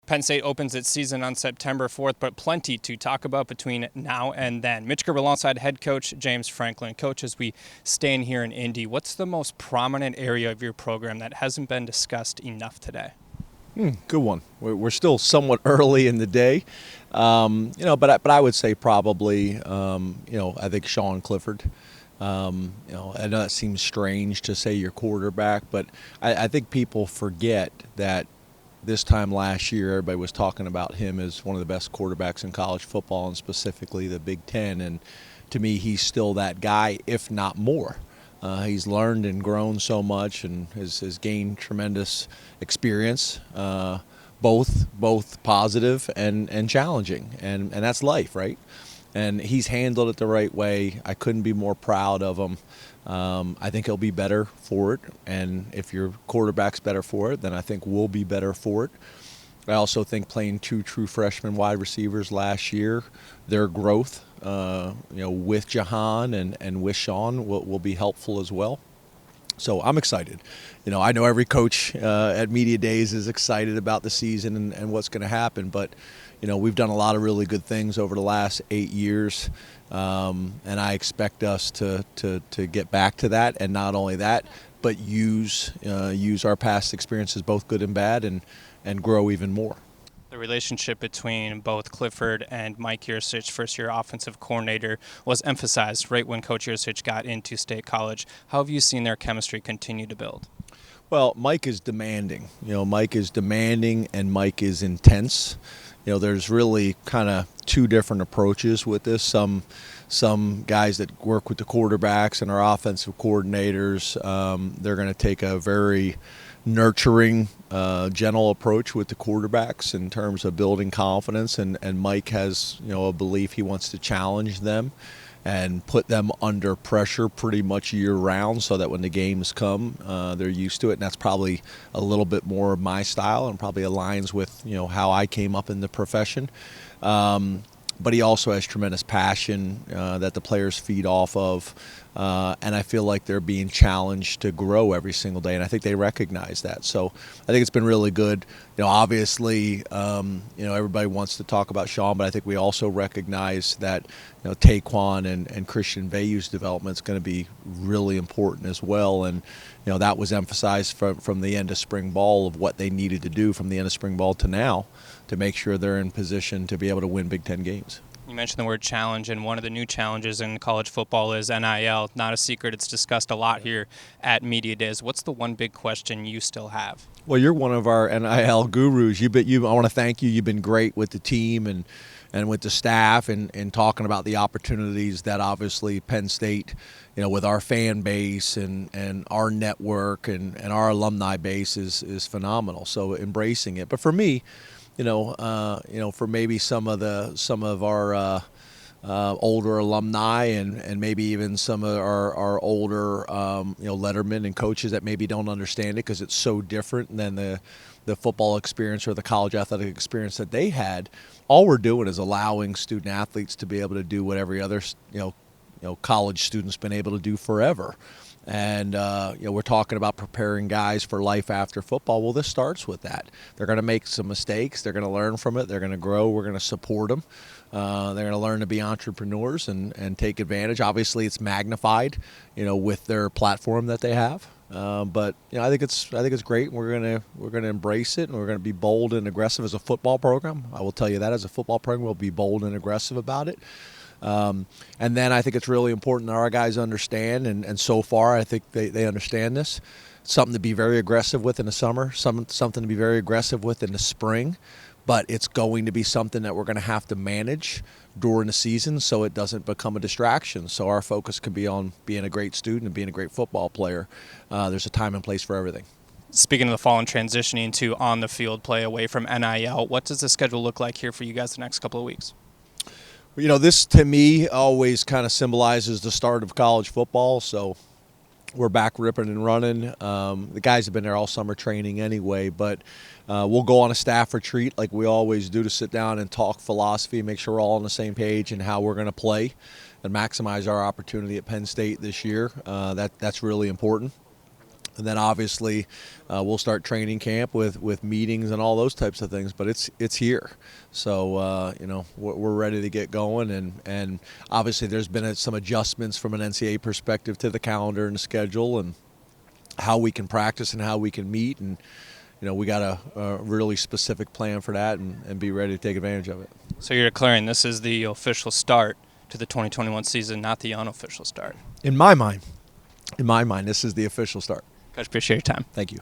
Penn State opens its season on September 4th, but plenty to talk about between now and then. Mitch Gerber alongside head coach James Franklin. Coach, as we stand here in Indy, what's the most prominent area of your program that hasn't been discussed enough today? Good one. We're still somewhat early in the day, but I would say probably, I think Sean Clifford. I know it seems strange to say your quarterback, but I think people forget that this time last year, everybody was talking about him as one of the best quarterbacks in college football, and specifically the Big Ten. And to me, he's still that guy, if not more. He's learned and grown so much, and has gained tremendous experience, both positive and challenging, and that's life, right? And he's handled it the right way. I couldn't be more proud of him. I think he'll be better for it, and if your quarterback's better for it, then I think we'll be better for it. I also think playing two true freshman wide receivers last year, their growth, with Jahan and with Sean will be helpful as well. So I'm excited. I know every coach at Media Days is excited about the season and what's going to happen, but we've done a lot of really good things over the last 8 years, and I expect us to get back to that, and not only that, but use our past experiences, both good and bad, and grow even more. The relationship between both Clifford and Mike Yurcich, first-year offensive coordinator, was emphasized right when Coach Yurcich got into State College. How have you seen their chemistry continue to build? Well, Mike is demanding. Mike is demanding, and Mike is intense. There's really kind of two different approaches with this. Some guys that work with the quarterbacks and our offensive coordinators, they're going to take a very nurturing, gentle approach with the quarterbacks in terms of building confidence. And Mike has, a belief he wants to challenge them and put them under pressure pretty much year-round, so that when the games come, they're used to it. And that's probably a little bit more of my style, and probably aligns with how I came up in the profession. But he also has tremendous passion that the players feed off of, and I feel like they're being challenged to grow every single day, and I think they recognize that. So I think it's been really good. Obviously, everybody wants to talk about Sean, but I think we also recognize that Taquan and Christian Vayu's development is going to be really important as well, and that was emphasized from the end of spring ball of what they needed to do from the end of spring ball to now to make sure they're in position to be able to win Big Ten games. You mentioned the word challenge, and one of the new challenges in college football is NIL. Not a secret, it's discussed a lot here at Media Days. What's the one big question you still have? Well, you're one of our NIL gurus. I want to thank you. You've been great with the team and with the staff and talking about the opportunities that obviously Penn State, with our fan base and our network and our alumni base is phenomenal. So embracing it. But for me, for maybe some of our older alumni and maybe even some of our older lettermen and coaches that maybe don't understand it because it's so different than the football experience or the college athletic experience that they had. All we're doing is allowing student athletes to be able to do what every other college student's been able to do forever. And we're talking about preparing guys for life after football. Well, this starts with that. They're going to make some mistakes. They're going to learn from it. They're going to grow. We're going to support them. They're going to learn to be entrepreneurs and take advantage. Obviously, it's magnified, with their platform that they have. But I think it's great. We're going to embrace it, and we're going to be bold and aggressive as a football program. I will tell you that as a football program, we'll be bold and aggressive about it. And then I think it's really important that our guys understand, and so far I think they understand this. Something to be very aggressive with in the summer, something to be very aggressive with in the spring, but it's going to be something that we're going to have to manage during the season so it doesn't become a distraction. So our focus can be on being a great student and being a great football player. There's a time and place for everything. Speaking of the fall and transitioning to on-the-field play away from NIL, what does the schedule look like here for you guys the next couple of weeks? This to me always kind of symbolizes the start of college football. So we're back ripping and running. The guys have been there all summer training anyway, but we'll go on a staff retreat like we always do to sit down and talk philosophy, make sure we're all on the same page and how we're going to play and maximize our opportunity at Penn State this year. That's really important. And then obviously we'll start training camp with meetings and all those types of things. But it's here, so we're ready to get going. And obviously there's been some adjustments from an NCAA perspective to the calendar and the schedule and how we can practice and how we can meet. And we got a really specific plan for that and be ready to take advantage of it. So you're declaring this is the official start to the 2021 season, not the unofficial start. In my mind, this is the official start. Coach, appreciate your time. Thank you.